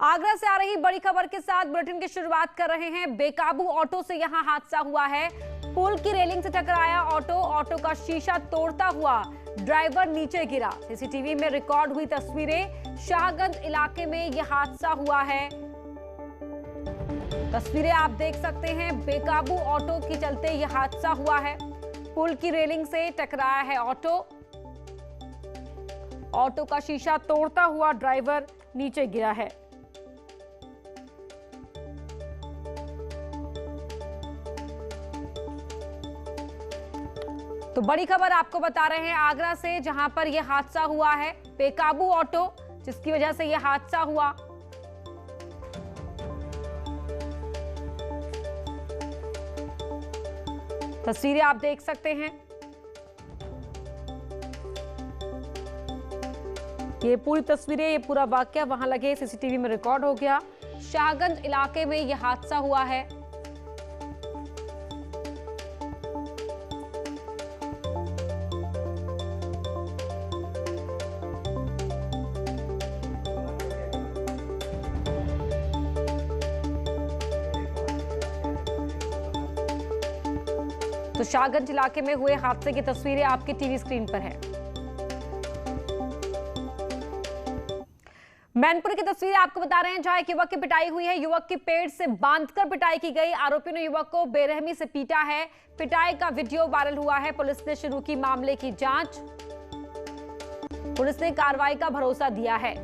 आगरा से आ रही बड़ी खबर के साथ बुलेटिन की शुरुआत कर रहे हैं। बेकाबू ऑटो से यहां हादसा हुआ है। पुल की रेलिंग से टकराया ऑटो का शीशा तोड़ता हुआ ड्राइवर नीचे गिरा। सीसीटीवी में रिकॉर्ड हुई तस्वीरें। शाहगंज इलाके में यह हादसा हुआ है। तस्वीरें आप देख सकते हैं। बेकाबू ऑटो के चलते यह हादसा हुआ है। पुल की रेलिंग से टकराया है ऑटो का शीशा तोड़ता हुआ ड्राइवर नीचे गिरा है। तो बड़ी खबर आपको बता रहे हैं आगरा से, जहां पर यह हादसा हुआ है। बेकाबू ऑटो जिसकी वजह से यह हादसा हुआ। तस्वीरें आप देख सकते हैं। ये पूरी तस्वीरें, ये पूरा वाकया वहां लगे सीसीटीवी में रिकॉर्ड हो गया। शाहगंज इलाके में यह हादसा हुआ है। तो शाहगंज इलाके में हुए हादसे की तस्वीरें आपके टीवी स्क्रीन पर है। मैनपुर की तस्वीरें आपको बता रहे हैं, जहां एक युवक की पिटाई हुई है। युवक की पेड़ से बांधकर पिटाई की गई। आरोपी ने युवक को बेरहमी से पीटा है। पिटाई का वीडियो वायरल हुआ है। पुलिस ने शुरू की मामले की जांच। पुलिस ने कार्रवाई का भरोसा दिया है।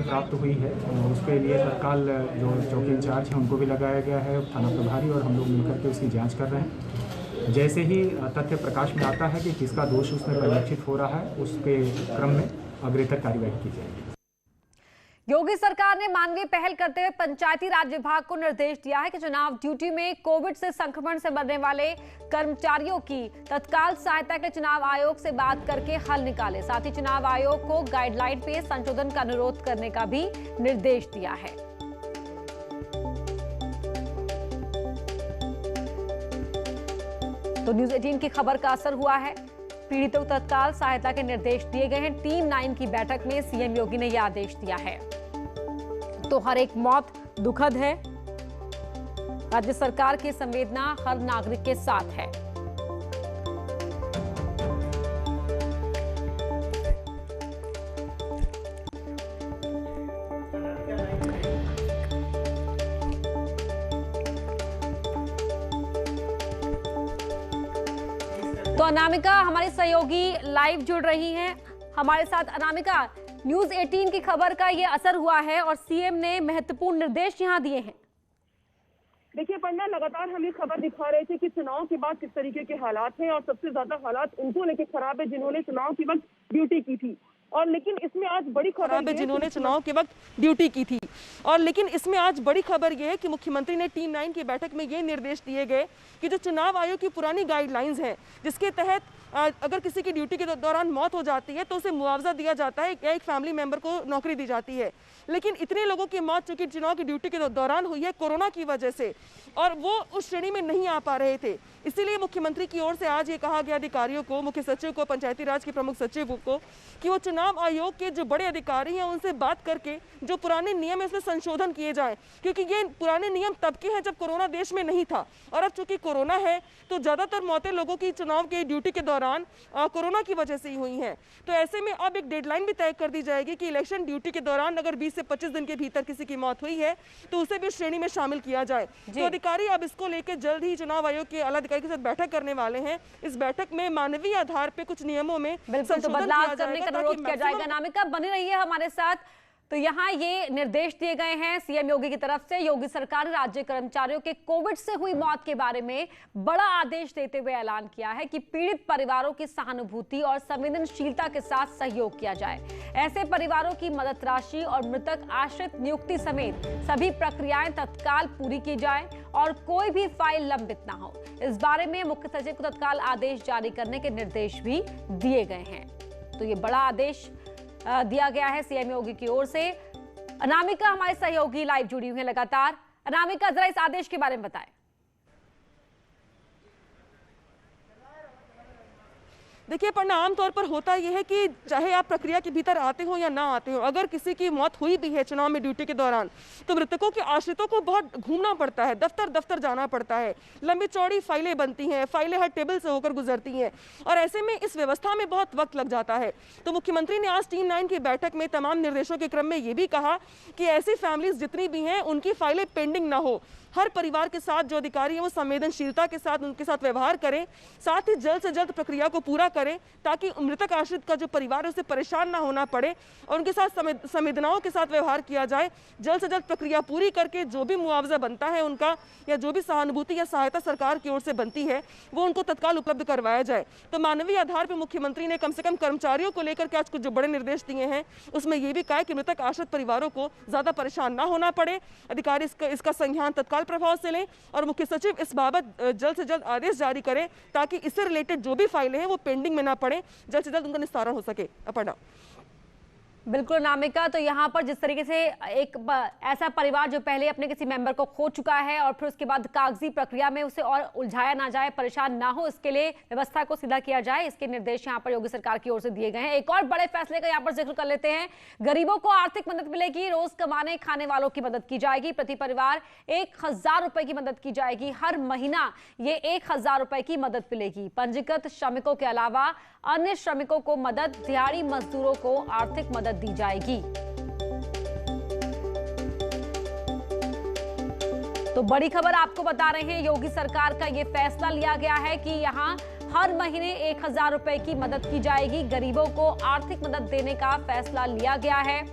प्राप्त हुई है, उसके लिए तत्काल जो चौकी इंचार्ज हैं उनको भी लगाया गया है, थाना प्रभारी, और हम लोग मिलकर के उसकी जांच कर रहे हैं। जैसे ही तथ्य प्रकाश में आता है कि किसका दोष उसमें परिलक्षित हो रहा है, उसके क्रम में अग्रेतर कार्यवाही की जाएगी। योगी सरकार ने मानवीय पहल करते हुए पंचायती राज विभाग को निर्देश दिया है कि चुनाव ड्यूटी में कोविड से संक्रमण से मरने वाले कर्मचारियों की तत्काल सहायता के लिए चुनाव आयोग से बात करके हल निकाले। साथ ही चुनाव आयोग को गाइडलाइन पे संशोधन का अनुरोध करने का भी निर्देश दिया है। तो न्यूज़ 18 की खबर का असर हुआ है। पीड़ितों को तत्काल सहायता के निर्देश दिए गए हैं। टीम 9 की बैठक में सीएम योगी ने यह आदेश दिया है। तो हर एक मौत दुखद है। राज्य सरकार की संवेदना हर नागरिक के साथ है। तो अनामिका हमारी सहयोगी लाइव जुड़ रही हैं हमारे साथ। अनामिका, न्यूज़ 18 की खबर का ये असर हुआ है और सीएम ने महत्वपूर्ण निर्देश यहां दिए हैं। देखिए पन्ना, लगातार हम ये खबर दिखा रहे थे कि चुनाव के बाद किस तरीके के हालात हैं, और सबसे ज्यादा हालात उनको लेकर खराब है जिन्होंने चुनाव के वक्त ड्यूटी की थी। और लेकिन इसमें आज बड़ी खबर है जिन्होंने चुनाव के वक्त ड्यूटी की थी। और लेकिन इसमें आज बड़ी खबर यह है कि मुख्यमंत्री ने टीम 9 की बैठक में ये निर्देश दिए गए कि जो चुनाव आयोग की पुरानी गाइडलाइंस हैं, जिसके तहत अगर किसी की ड्यूटी के दौरान मौत हो जाती है तो उसे मुआवजा दिया जाता है या एक फैमिली मेंबर को नौकरी दी जाती है। लेकिन इतने लोगों की मौत चूंकि चुनाव की ड्यूटी के दौरान हुई है कोरोना की वजह से, और वो उस श्रेणी में नहीं आ पा रहे थे, इसीलिए मुख्यमंत्री की ओर से आज ये कहा गया अधिकारियों को, मुख्य सचिव को, पंचायती राज के प्रमुख सचिव को, कि वो चुनाव आयोग के जो बड़े अधिकारी हैं उनसे बात करके जो पुराने नियम है उसमें संशोधन किए जाए। क्योंकि ये पुराने नियम तब के हैं जब कोरोना देश में नहीं था, और अब चूंकि कोरोना है तो ज्यादातर मौतें लोगों की चुनाव के ड्यूटी के दौरान कोरोना की वजह से ही हुई हैं। तो ऐसे में अब एक डेडलाइन भी तय कर दी जाएगी कि इलेक्शन ड्यूटी के दौरान अगर 20 से 25 दिन के भीतर किसी की मौत हुई है तो उसे भी श्रेणी में शामिल किया जाए। तो अधिकारी अब इसको लेकर जल्द ही चुनाव आयोग के आला अधिकारी के साथ बैठक करने वाले हैं। इस बैठक में मानवीय आधार पे कुछ नियमों में बदलाव करने का अनुरोध किया जाएगा। अनामिका बनी रही है हमारे साथ। तो यहाँ ये निर्देश दिए गए हैं सीएम योगी की तरफ से। योगी सरकार ने राज्य कर्मचारियों के कोविड से हुई मौत के बारे में बड़ा आदेश देते हुए ऐलान किया है कि पीड़ित परिवारों की सहानुभूति और संवेदनशीलता के साथ सहयोग किया जाए। ऐसे परिवारों की मदद राशि और मृतक आश्रित नियुक्ति समेत सभी प्रक्रियाएं तत्काल पूरी की जाए और कोई भी फाइल लंबित ना हो। इस बारे में मुख्य सचिव को तत्काल आदेश जारी करने के निर्देश भी दिए गए हैं। तो ये बड़ा आदेश दिया गया है सीएम योगी की ओर से। अनामिका हमारे सहयोगी लाइव जुड़ी हुई है लगातार। अनामिका, जरा इस आदेश के बारे में बताएं। देखिए पढ़ना आमतौर पर होता यह है कि चाहे आप प्रक्रिया के भीतर आते हो या ना आते हो, अगर किसी की मौत हुई भी है चुनाव में ड्यूटी के दौरान, तो मृतकों के आश्रितों को बहुत घूमना पड़ता है, दफ्तर दफ्तर जाना पड़ता है, लंबी चौड़ी फाइलें बनती हैं, फाइलें हर टेबल से होकर गुजरती हैं, और ऐसे में इस व्यवस्था में बहुत वक्त लग जाता है। तो मुख्यमंत्री ने आज टीम 9 की बैठक में तमाम निर्देशों के क्रम में ये भी कहा कि ऐसी फैमिलीज जितनी भी हैं उनकी फाइलें पेंडिंग ना हो। हर परिवार के साथ जो अधिकारी हैं वो संवेदनशीलता के साथ उनके साथ व्यवहार करें, साथ ही जल्द से जल्द प्रक्रिया को पूरा करें ताकि मृतक आश्रित का जो परिवार है उसे परेशान ना होना पड़े, और उनके साथ संवेदनाओं के साथ व्यवहार किया जाए। जल्द से जल्द प्रक्रिया पूरी करके जो भी मुआवजा बनता है उनका, या जो भी सहानुभूति या सहायता सरकार की ओर से बनती है, वो उनको तत्काल उपलब्ध करवाया जाए। तो मानवीय आधार पर मुख्यमंत्री ने कम से कम कर्मचारियों को लेकर के आज कुछ जो बड़े निर्देश दिए हैं उसमें ये भी कहा कि मृतक आश्रित परिवारों को ज्यादा परेशान ना होना पड़े, अधिकारी इसका संज्ञान तत्काल प्रभाव से लें, और मुख्य सचिव इस बाबत जल्द से जल्द आदेश जारी करें ताकि इससे रिलेटेड जो भी फाइलें हैं वो पेंडिंग में ना पड़े, जल्द से जल्द उनका निस्तारण हो सके। अपर्णा। बिल्कुल नामिका, तो यहाँ पर जिस तरीके से एक ऐसा परिवार जो पहले अपने किसी मेंबर को खो चुका है और फिर उसके बाद कागजी प्रक्रिया में उसे और उलझाया ना जाए, परेशान ना हो, इसके लिए व्यवस्था को सीधा किया जाए, इसके निर्देश यहाँ पर योगी सरकार की ओर से दिए गए हैं। एक और बड़े फैसले का यहाँ पर जिक्र कर लेते हैं। गरीबों को आर्थिक मदद मिलेगी, रोज कमाने खाने वालों की मदद की जाएगी, प्रति परिवार 1000 रुपए की मदद की जाएगी। हर महीना ये 1000 रुपए की मदद मिलेगी। पंजीकृत श्रमिकों के अलावा अन्य श्रमिकों को मदद, दिहाड़ी मजदूरों को आर्थिक मदद दी जाएगी। तो बड़ी खबर आपको बता रहे हैं, योगी सरकार का यह फैसला लिया गया है कि यहां हर महीने 1000 रुपए की मदद की जाएगी। गरीबों को आर्थिक मदद देने का फैसला लिया गया है।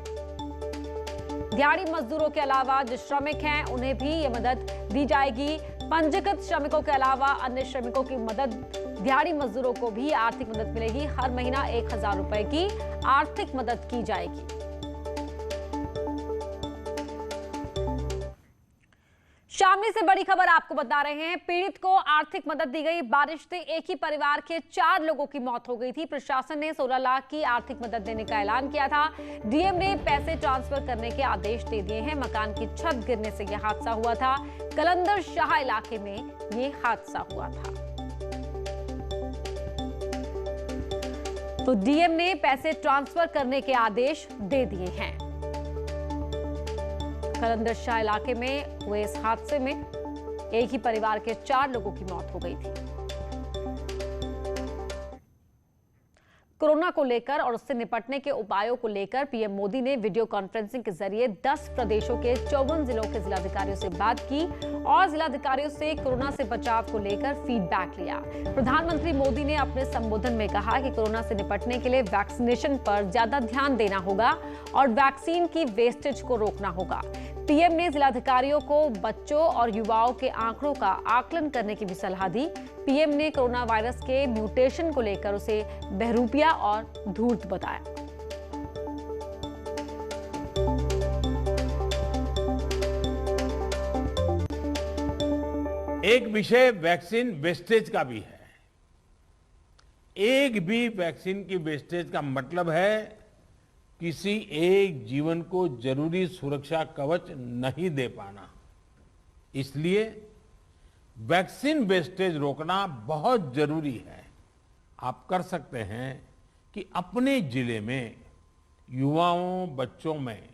दिहाड़ी मजदूरों के अलावा जो श्रमिक हैं उन्हें भी ये मदद दी जाएगी। पंजीकृत श्रमिकों के अलावा अन्य श्रमिकों की मदद, दिहाड़ी मजदूरों को भी आर्थिक मदद मिलेगी। हर महीना 1000 रुपए की आर्थिक मदद की जाएगी। शामली से बड़ी खबर आपको बता रहे हैं, पीड़ित को आर्थिक मदद दी गई। बारिश से एक ही परिवार के 4 लोगों की मौत हो गई थी। प्रशासन ने 16 लाख की आर्थिक मदद देने का ऐलान किया था। डीएम ने पैसे ट्रांसफर करने के आदेश दे दिए हैं। मकान की छत गिरने से यह हादसा हुआ था। कलंदर शाह इलाके में यह हादसा हुआ था। तो डीएम ने पैसे ट्रांसफर करने के आदेश दे दिए हैं। कलंदर शाह इलाके में हुए इस हादसे में एक ही परिवार के 4 लोगों की मौत हो गई थी। कोरोना को लेकर और उससे निपटने के उपायों को लेकर पीएम मोदी ने वीडियो कॉन्फ्रेंसिंग के जरिए 10 प्रदेशों के 54 जिलों के जिलाधिकारियों से बात की और जिलाधिकारियों से कोरोना से बचाव को लेकर फीडबैक लिया। प्रधानमंत्री मोदी ने अपने संबोधन में कहा कि कोरोना से निपटने के लिए वैक्सीनेशन पर ज्यादा ध्यान देना होगा और वैक्सीन की वेस्टेज को रोकना होगा। पीएम ने जिलाधिकारियों को बच्चों और युवाओं के आंकड़ों का आकलन करने की भी सलाह दी। पीएम ने कोरोना वायरस के म्यूटेशन को लेकर उसे बहरूपिया और धूर्त बताया। एक विषय वैक्सीन वेस्टेज का भी है। एक भी वैक्सीन की वेस्टेज का मतलब है किसी एक जीवन को जरूरी सुरक्षा कवच नहीं दे पाना। इसलिए वैक्सीन वेस्टेज रोकना बहुत जरूरी है। आप कर सकते हैं कि अपने जिले में युवाओं, बच्चों में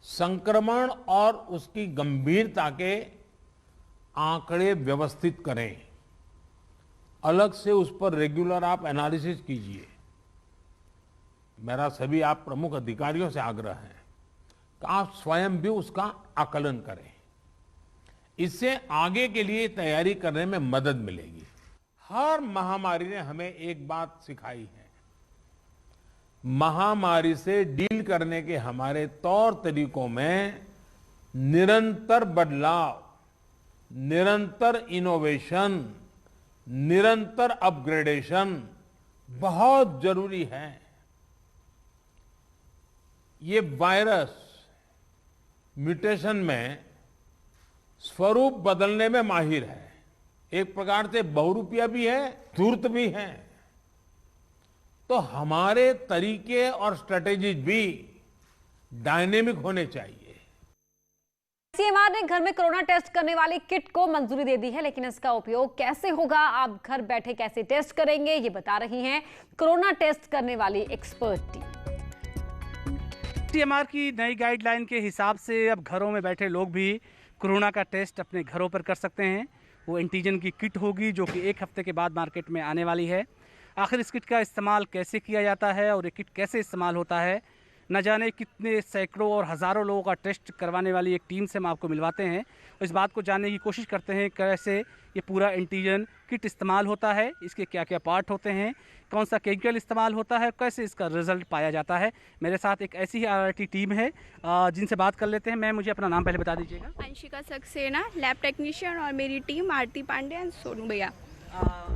संक्रमण और उसकी गंभीरता के आंकड़े व्यवस्थित करें। अलग से उस पर रेगुलर आप एनालिसिस कीजिए। मेरा सभी आप प्रमुख अधिकारियों से आग्रह है कि आप स्वयं भी उसका आकलन करें। इससे आगे के लिए तैयारी करने में मदद मिलेगी। हर महामारी ने हमें एक बात सिखाई है, महामारी से डील करने के हमारे तौर तरीकों में निरंतर बदलाव, निरंतर इनोवेशन, निरंतर अपग्रेडेशन बहुत जरूरी है। ये वायरस म्यूटेशन में स्वरूप बदलने में माहिर है। एक प्रकार से बहुरूपिया भी है, धूर्त भी है। तो हमारे तरीके और स्ट्रेटेजीज भी डायनेमिक होने चाहिए। आईसीएमआर ने घर में कोरोना टेस्ट करने वाली किट को मंजूरी दे दी है, लेकिन इसका उपयोग कैसे होगा, आप घर बैठे कैसे टेस्ट करेंगे, ये बता रही हैं कोरोना टेस्ट करने वाली एक्सपर्ट टीम। आईसीएमआर की नई गाइडलाइन के हिसाब से अब घरों में बैठे लोग भी कोरोना का टेस्ट अपने घरों पर कर सकते हैं। वो एंटीजन की किट होगी जो कि 1 हफ्ते के बाद मार्केट में आने वाली है। आखिर इस किट का इस्तेमाल कैसे किया जाता है और ये किट कैसे इस्तेमाल होता है, न जाने कितने सैकड़ों और हज़ारों लोगों का टेस्ट करवाने वाली एक टीम से हम आपको मिलवाते हैं और इस बात को जानने की कोशिश करते हैं कैसे ये पूरा एंटीजन किट इस्तेमाल होता है, इसके क्या क्या पार्ट होते हैं, कौन सा केमिकल इस्तेमाल होता है, कैसे इसका रिजल्ट पाया जाता है। मेरे साथ एक ऐसी ही आरआरटी टीम है जिनसे बात कर लेते हैं। मैं मुझे अपना नाम पहले बता दीजिएगा। अंशिका सक्सेना, लैब टेक्नीशियन, और मेरी टीम आरती पांडे और सोनू भैया।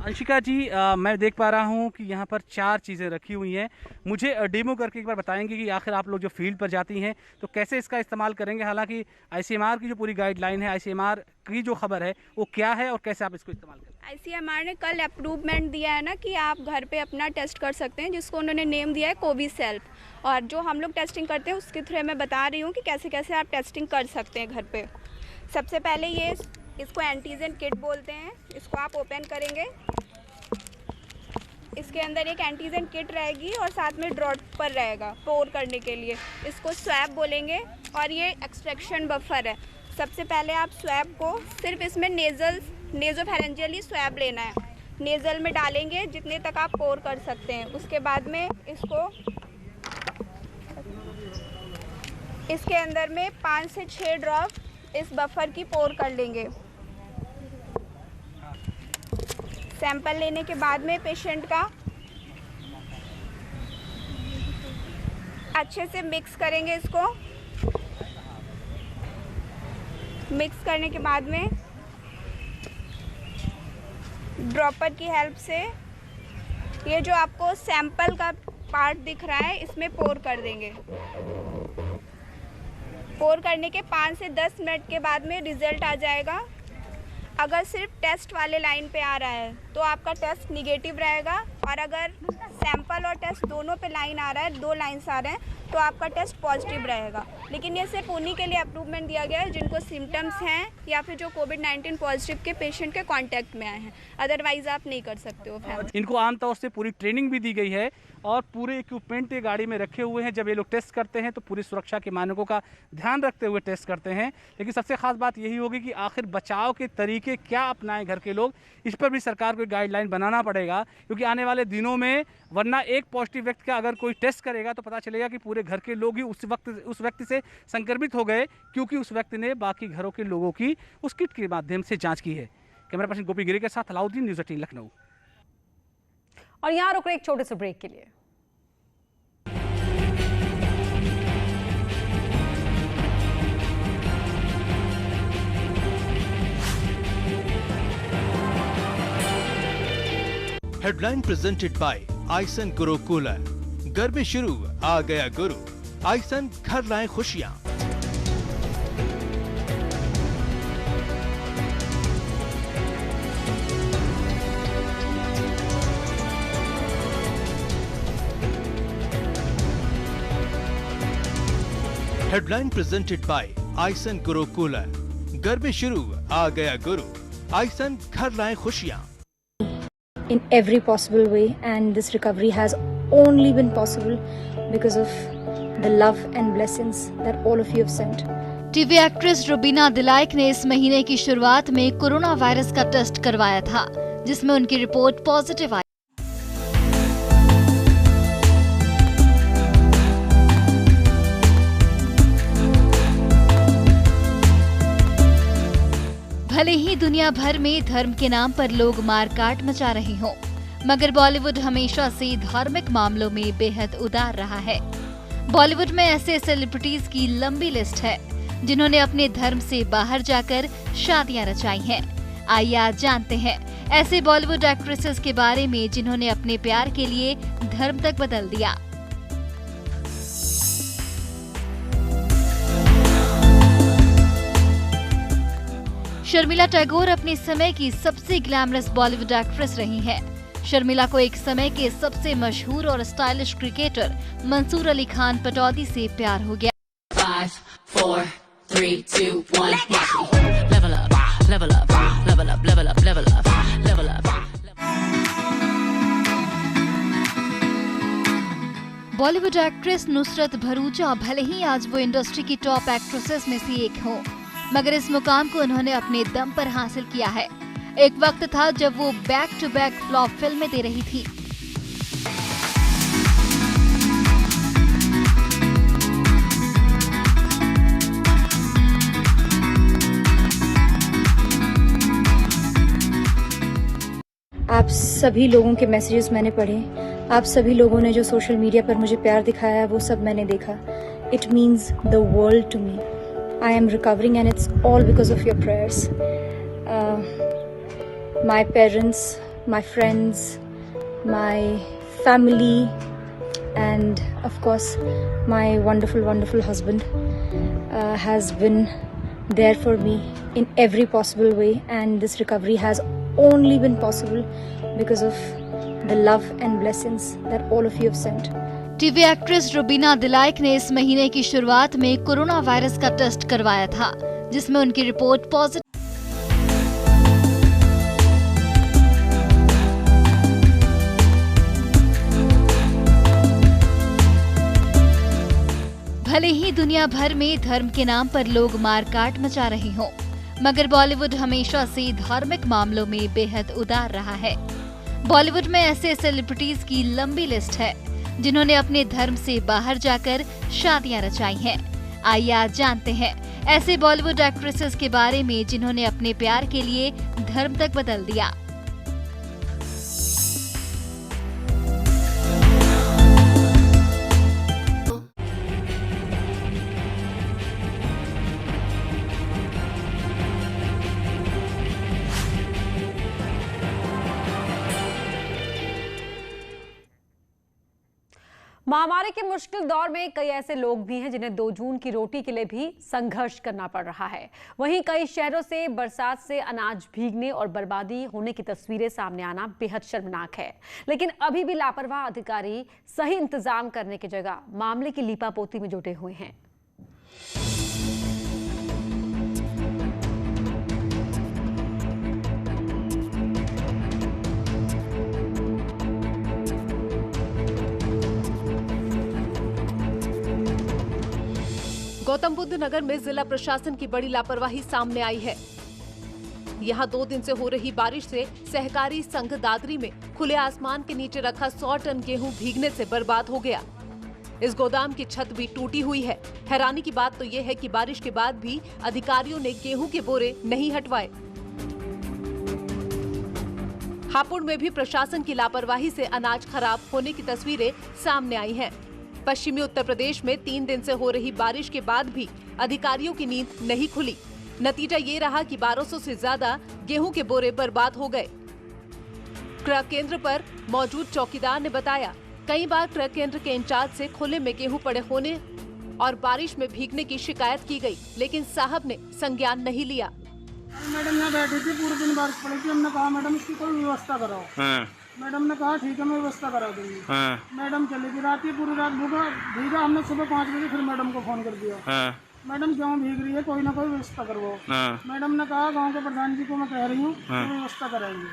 अंशिका जी, मैं देख पा रहा हूँ कि यहाँ पर 4 चीज़ें रखी हुई हैं। मुझे डेमो करके एक बार बताएंगे कि आखिर आप लोग जो फील्ड पर जाती हैं तो कैसे इसका इस्तेमाल करेंगे। हालांकि आईसीएमआर की जो पूरी गाइडलाइन है, आईसीएमआर की जो खबर है वो क्या है और कैसे आप इसको इस्तेमाल करें। आईसीएमआर ने कल अप्रूवमेंट दिया है ना कि आप घर पे अपना टेस्ट कर सकते हैं, जिसको उन्होंने नेम दिया है कोविसेल्फ। और जो हम लोग टेस्टिंग करते हैं उसके थ्रू मैं बता रही हूँ कि कैसे कैसे आप टेस्टिंग कर सकते हैं घर पे। सबसे पहले इसको एंटीजन किट बोलते हैं। इसको आप ओपन करेंगे, इसके अंदर एक एंटीजन किट रहेगी और साथ में ड्रॉपर रहेगा पोर करने के लिए। इसको स्वैब बोलेंगे और ये एक्सट्रैक्शन बफर है। सबसे पहले आप स्वैब को सिर्फ इसमें नेज़ोफैरेंजियली स्वैब लेना है, नेज़ल में डालेंगे जितने तक आप पोर कर सकते हैं। उसके बाद में इसके अंदर में 5 से 6 ड्रॉप इस बफर की पोर कर लेंगे। सैंपल लेने के बाद में पेशेंट का अच्छे से मिक्स करेंगे। इसको मिक्स करने के बाद में ड्रॉपर की हेल्प से ये जो आपको सैंपल का पार्ट दिख रहा है इसमें पोर कर देंगे। पोर करने के 5 से 10 मिनट के बाद में रिजल्ट आ जाएगा। अगर सिर्फ टेस्ट वाले लाइन पे आ रहा है तो आपका टेस्ट निगेटिव रहेगा, और अगर सैंपल और टेस्ट दोनों पे लाइन आ रहा है, 2 लाइन्स आ रहे हैं, तो आपका टेस्ट पॉजिटिव रहेगा। लेकिन ये सिर्फ उन्हीं के लिए अप्रूवमेंट दिया गया है जिनको सिम्टम्स हैं या फिर जो कोविड-19 पॉजिटिव के पेशेंट के कांटेक्ट में आए हैं। अदरवाइज आप नहीं कर सकते हो। इनको आमतौर से पूरी ट्रेनिंग भी दी गई है और पूरे इक्विपमेंट गाड़ी में रखे हुए हैं। जब ये लोग टेस्ट करते हैं तो पूरी सुरक्षा के मानकों का ध्यान रखते हुए टेस्ट करते हैं। लेकिन सबसे खास बात यही होगी कि आखिर बचाव के तरीके क्या अपनाएं घर के लोग, इस पर भी सरकार को गाइडलाइन बनाना पड़ेगा। क्योंकि आने वाले दिनों में वरना एक पॉजिटिव व्यक्ति का अगर कोई टेस्ट करेगा तो पता चलेगा कि पूरे घर के लोग ही उस व्यक्ति से संक्रमित हो गए, क्योंकि उस व्यक्ति ने बाकी घरों के लोगों की उस किट के माध्यम से जाँच की है। कैमरा पर्सन गोपी गिरी के साथ अलाउद्दीन, न्यूज़ 18 लखनऊ। और यहाँ रुक रहे एक छोटे से ब्रेक के लिए। हेडलाइन प्रेजेंटेड बाय आइसन गुरु कूलर। गर्मी शुरू, आ गया गुरु। आइसन घर लाए खुशियां। हेडलाइन प्रेजेंटेड बाय आइसन गुरु कूलर। गर्मी शुरू, आ गया गुरु। आइसन घर लाए खुशियां। In every possible way, and this recovery has only been possible because of the love and blessings that all of you have sent. TV actress Rubina Dilaik ने इस महीने की शुरुआत में कोरोना वायरस का टेस्ट करवाया था, जिसमें उनकी रिपोर्ट पॉजिटिव आई। भले ही दुनिया भर में धर्म के नाम पर लोग मारकाट मचा रहे हों, मगर बॉलीवुड हमेशा से धार्मिक मामलों में बेहद उदार रहा है। बॉलीवुड में ऐसे सेलिब्रिटीज की लंबी लिस्ट है जिन्होंने अपने धर्म से बाहर जाकर शादियां रचाई हैं। आइए आज जानते हैं ऐसे बॉलीवुड एक्ट्रेसेस के बारे में जिन्होंने अपने प्यार के लिए धर्म तक बदल दिया। शर्मिला टैगोर अपने समय की सबसे ग्लैमरस बॉलीवुड एक्ट्रेस रही हैं। शर्मिला को एक समय के सबसे मशहूर और स्टाइलिश क्रिकेटर मंसूर अली खान पटौदी से प्यार हो गया। 5, 4, 3, 2, 1, level up, level up, level up, level up, level up, level up. Bollywood actress Nusrat Bharucha भले ही आज वो इंडस्ट्री की टॉप एक्ट्रेसेस में से एक हो, मगर इस मुकाम को उन्होंने अपने दम पर हासिल किया है। एक वक्त था जब वो बैक टू बैक फ्लॉप फिल्में दे रही थी। आप सभी लोगों के मैसेजेस मैंने पढ़े, आप सभी लोगों ने जो सोशल मीडिया पर मुझे प्यार दिखाया है वो सब मैंने देखा। It means the world to me. I am recovering and it's all because of your prayers. My parents, my friends, my family and of course my wonderful husband has been there for me in every possible way, and this recovery has only been possible because of the love and blessings that all of you have sent. TV actress Rubina Dilaik ने इस महीने की शुरुआत में corona virus का test करवाया था, जिसमें उनकी रिपोर्ट पॉजिटिव। भले ही दुनिया भर में धर्म के नाम पर लोग मारकाट मचा रहे हों, मगर बॉलीवुड हमेशा से धार्मिक मामलों में बेहद उदार रहा है। बॉलीवुड में ऐसे सेलिब्रिटीज की लंबी लिस्ट है जिन्होंने अपने धर्म से बाहर जाकर शादियां रचाई हैं। आइए आज जानते हैं ऐसे बॉलीवुड एक्ट्रेसेस के बारे में जिन्होंने अपने प्यार के लिए धर्म तक बदल दिया। महामारी के मुश्किल दौर में कई ऐसे लोग भी हैं जिन्हें 2 जून की रोटी के लिए भी संघर्ष करना पड़ रहा है। वहीं कई शहरों से बरसात से अनाज भीगने और बर्बादी होने की तस्वीरें सामने आना बेहद शर्मनाक है। लेकिन अभी भी लापरवाह अधिकारी सही इंतजाम करने की जगह मामले की लीपापोती में जुटे हुए हैं। गौतम बुद्ध नगर में जिला प्रशासन की बड़ी लापरवाही सामने आई है। यहां 2 दिन से हो रही बारिश से सहकारी संघ दादरी में खुले आसमान के नीचे रखा 100 टन गेहूं भीगने से बर्बाद हो गया। इस गोदाम की छत भी टूटी हुई है। हैरानी की बात तो ये है कि बारिश के बाद भी अधिकारियों ने गेहूं के बोरे नहीं हटवाए। हापुड़ में भी प्रशासन की लापरवाही से अनाज खराब होने की तस्वीरें सामने आई हैं। पश्चिमी उत्तर प्रदेश में 3 दिन से हो रही बारिश के बाद भी अधिकारियों की नींद नहीं खुली। नतीजा ये रहा कि 1200 से ज्यादा गेहूं के बोरे बर्बाद हो गए। क्रय केंद्र पर मौजूद चौकीदार ने बताया, कई बार क्रय केंद्र के इंचार्ज से खुले में गेहूं पड़े होने और बारिश में भीगने की शिकायत की गई, लेकिन साहब ने संज्ञान नहीं लिया। मैडम यहाँ बैठी थी, पूरे दिन बारिश पड़ी थी। हमने कहा मैडम इसकी कोई व्यवस्था कराओ। मैडम ने कहा ठीक है मैं व्यवस्था करा दूंगी। मैडम चली गई, रात की पूरी रात भीगा। हमने सुबह 5 बजे फिर मैडम को फोन कर दिया। मैडम क्यों भीग रही है, कोई ना कोई व्यवस्था करवाओ। मैडम ने कहा गांव के प्रधान जी को मैं कह रही हूँ व्यवस्था कराएंगे।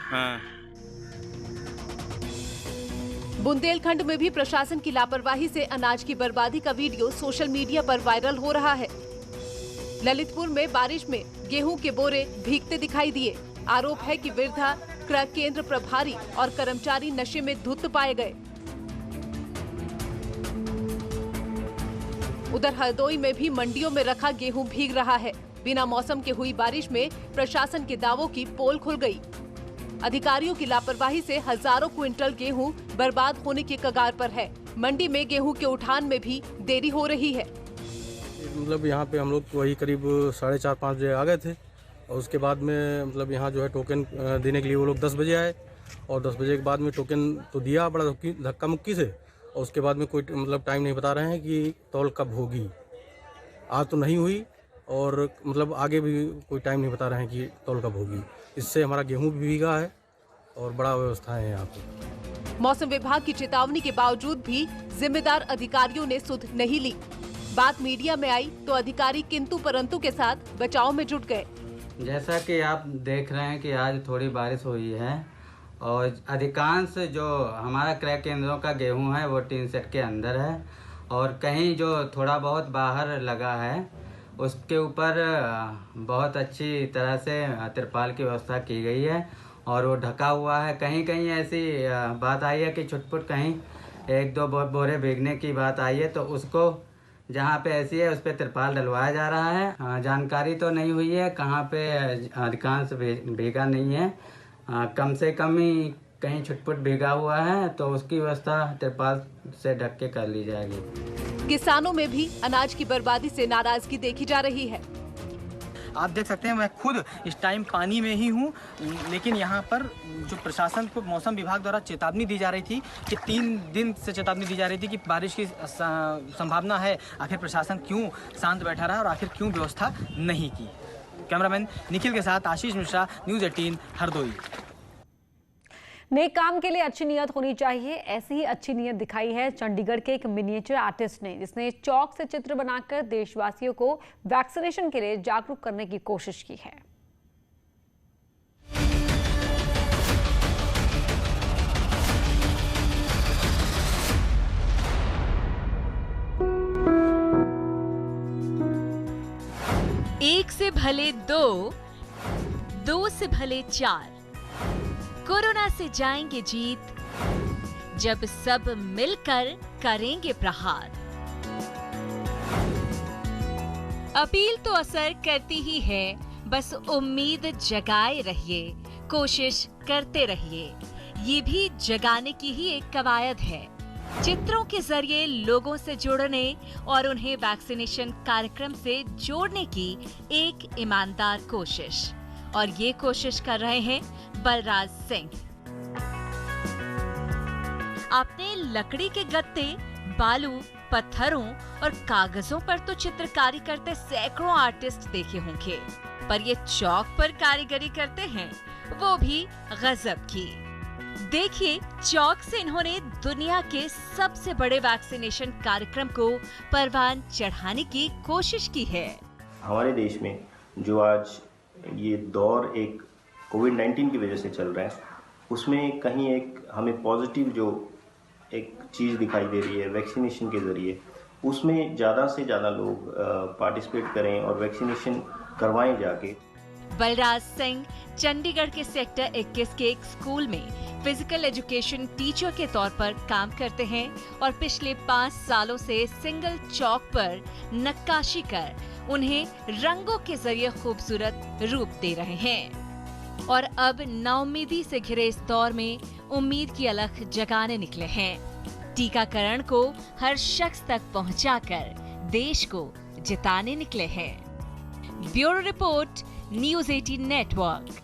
बुंदेलखंड में भी प्रशासन की लापरवाही से अनाज की बर्बादी का वीडियो सोशल मीडिया पर वायरल हो रहा है। ललितपुर में बारिश में गेहूं के बोरे भीगते दिखाई दिए। आरोप है कि वृद्धा क्रय केंद्र प्रभारी और कर्मचारी नशे में धुत पाए गए। उधर हरदोई में भी मंडियों में रखा गेहूं भीग रहा है। बिना मौसम के हुई बारिश में प्रशासन के दावों की पोल खुल गई। अधिकारियों की लापरवाही से हजारों क्विंटल गेहूं बर्बाद होने के कगार पर है। मंडी में गेहूं के उठान में भी देरी हो रही है। मतलब यहाँ पे हम लोग वही करीब 4:30-5 बजे आ गए थे और उसके बाद में मतलब यहाँ जो है टोकन देने के लिए वो लोग 10 बजे आए और 10 बजे के बाद में टोकन तो दिया बड़ा धक्का मुक्की से, और उसके बाद में कोई मतलब टाइम नहीं बता रहे हैं कि तौल कब होगी। आज तो नहीं हुई और मतलब आगे भी कोई टाइम नहीं बता रहे हैं कि तौल कब होगी। इससे हमारा गेहूँ भी भीगा है और बड़ा व्यवस्था है यहाँ पे। मौसम विभाग की चेतावनी के बावजूद भी जिम्मेदार अधिकारियों ने सुध नहीं ली। बात मीडिया में आई तो अधिकारी किंतु परंतु के साथ बचाव में जुट गए। जैसा कि आप देख रहे हैं कि आज थोड़ी बारिश हुई है और अधिकांश जो हमारा क्रय केंद्रों का गेहूं है वो टीन सेट के अंदर है और कहीं जो थोड़ा बहुत बाहर लगा है उसके ऊपर बहुत अच्छी तरह से तिरपाल की व्यवस्था की गई है और वो ढका हुआ है। कहीं कहीं ऐसी बात आई है कि छुटपुट कहीं 1-2 बोरे भीगने की बात आई है, तो उसको जहाँ पे ऐसी है उस पर तिरपाल डलवाया जा रहा है। जानकारी तो नहीं हुई है कहाँ पे अधिकांश भीगा नहीं है, कम से कम ही कहीं छुटपुट भीगा हुआ है तो उसकी व्यवस्था तिरपाल से ढक के कर ली जाएगी। किसानों में भी अनाज की बर्बादी से नाराजगी देखी जा रही है। आप देख सकते हैं मैं खुद इस टाइम पानी में ही हूँ, लेकिन यहाँ पर जो प्रशासन को मौसम विभाग द्वारा चेतावनी दी जा रही थी कि 3 दिन से चेतावनी दी जा रही थी कि बारिश की संभावना है, आखिर प्रशासन क्यों शांत बैठा रहा और आखिर क्यों व्यवस्था नहीं की। कैमरामैन निखिल के साथ आशीष मिश्रा, न्यूज़ 18 हरदोई। नेक काम के लिए अच्छी नीयत होनी चाहिए। ऐसी ही अच्छी नीयत दिखाई है चंडीगढ़ के एक मिनिएचर आर्टिस्ट ने, जिसने चौक से चित्र बनाकर देशवासियों को वैक्सीनेशन के लिए जागरूक करने की कोशिश की है। एक से भले 2, 2 से भले 4, कोरोना से जाएंगे जीत जब सब मिलकर करेंगे प्रहार। अपील तो असर करती ही है, बस उम्मीद जगाए रहिए, कोशिश करते रहिए। ये भी जगाने की ही एक कवायद है, चित्रों के जरिए लोगों से जुड़ने और उन्हें वैक्सीनेशन कार्यक्रम से जोड़ने की एक ईमानदार कोशिश। और ये कोशिश कर रहे हैं बलराज सिंह। आपने लकड़ी के गत्ते, बालू, पत्थरों और कागजों पर तो चित्रकारी करते सैकड़ों आर्टिस्ट देखे होंगे, पर ये चौक पर कारीगरी करते हैं, वो भी गजब की। देखिए, चौक से इन्होंने दुनिया के सबसे बड़े वैक्सीनेशन कार्यक्रम को परवान चढ़ाने की कोशिश की है। हमारे देश में जो आज ये दौर एक कोविड-19 की वजह से चल रहा है, उसमें कहीं एक हमें पॉजिटिव जो एक चीज़ दिखाई दे रही है वैक्सीनेशन के ज़रिए, उसमें ज़्यादा से ज़्यादा लोग पार्टिसिपेट करें और वैक्सीनेशन करवाएं जाके। बलराज सिंह चंडीगढ़ के सेक्टर 21 के एक स्कूल में फिजिकल एजुकेशन टीचर के तौर पर काम करते हैं और पिछले 5 सालों से सिंगल चौक पर नक्काशी कर उन्हें रंगों के जरिए खूबसूरत रूप दे रहे हैं। और अब नाउम्मीदी से घिरे इस दौर में उम्मीद की अलख जगाने निकले हैं। टीकाकरण को हर शख्स तक पहुंचाकर देश को जिताने निकले हैं। Bureau report, news 18 network.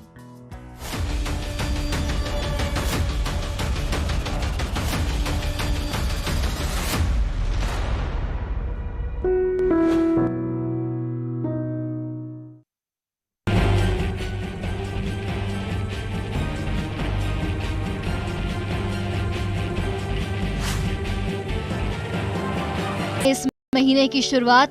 इस महीने की शुरुआत